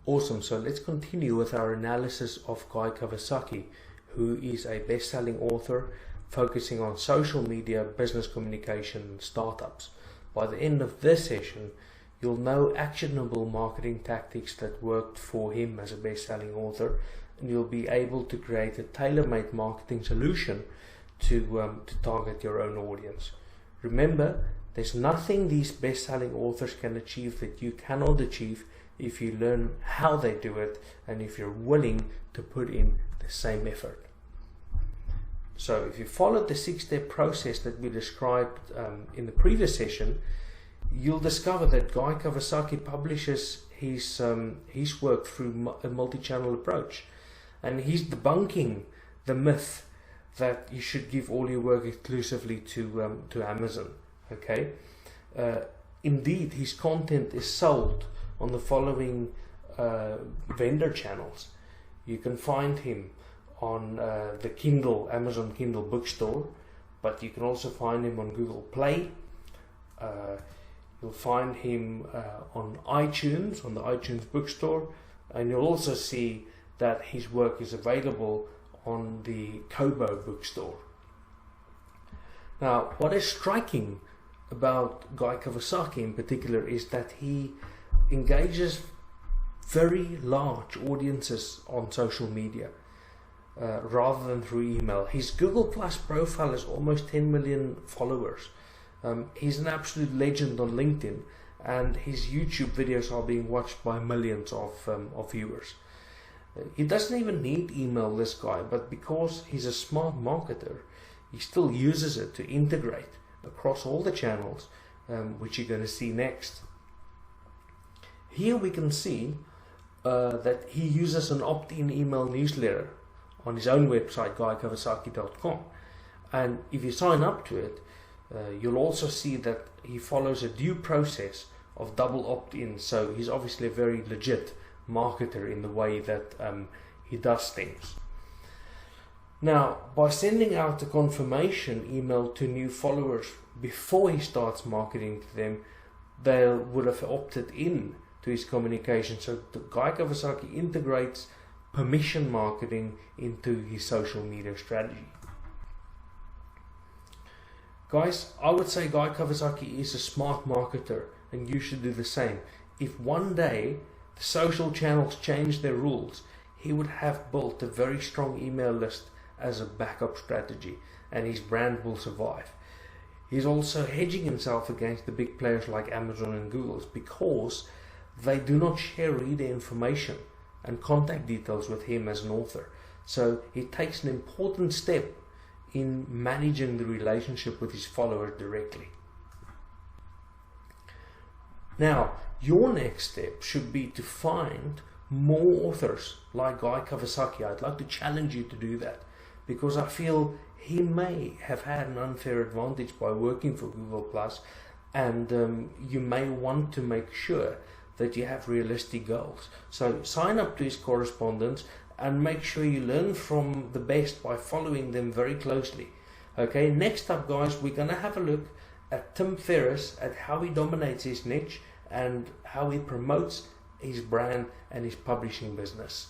Awesome, so let's continue with our analysis of Guy Kawasaki, who is a best-selling author focusing on social media, business communication, and startups. By the end of this session, you'll know actionable marketing tactics that worked for him as a best-selling author, and you'll be able to create a tailor-made marketing solution to target your own audience. Remember, there's nothing these best-selling authors can achieve that you cannot achieve if you learn how they do it and if you're willing to put in the same effort. So if you followed the 6-step process that we described in the previous session, you'll discover that Guy Kawasaki publishes his work through a multi-channel approach, and he's debunking the myth that you should give all your work exclusively to Amazon. Okay, indeed, his content is sold on the following vendor channels. You can find him on the Amazon Kindle bookstore, but you can also find him on Google Play. You'll find him on iTunes, on the iTunes bookstore, and you'll also see that his work is available on the Kobo bookstore. Now, what is striking about Guy Kawasaki in particular is that he engages very large audiences on social media rather than through email. His Google Plus profile has almost 10 million followers. He's an absolute legend on LinkedIn, and his YouTube videos are being watched by millions of viewers. He doesn't even need email, this guy, but because he's a smart marketer, he still uses it to integrate across all the channels, which you're going to see next. Here we can see that he uses an opt-in email newsletter on his own website, guykawasaki.com, and if you sign up to it, you'll also see that he follows a due process of double opt-in. So he's obviously a very legit marketer in the way that he does things. Now, by sending out a confirmation email to new followers before he starts marketing to them, they would have opted in to his communication. So Guy Kawasaki integrates permission marketing into his social media strategy. Guys, I would say Guy Kawasaki is a smart marketer, and you should do the same. If one day the social channels change their rules, he would have built a very strong email list as a backup strategy, and his brand will survive. He's also hedging himself against the big players like Amazon and Google because they do not share reader information and contact details with him as an author. So he takes an important step in managing the relationship with his followers directly. Now, your next step should be to find more authors like Guy Kawasaki. I'd like to challenge you to do that, because I feel he may have had an unfair advantage by working for Google Plus, and you may want to make sure that you have realistic goals. So sign up to his correspondence and make sure you learn from the best by following them very closely. Okay, next up, guys, we're going to have a look at Tim Ferriss, at how he dominates his niche and how he promotes his brand and his publishing business.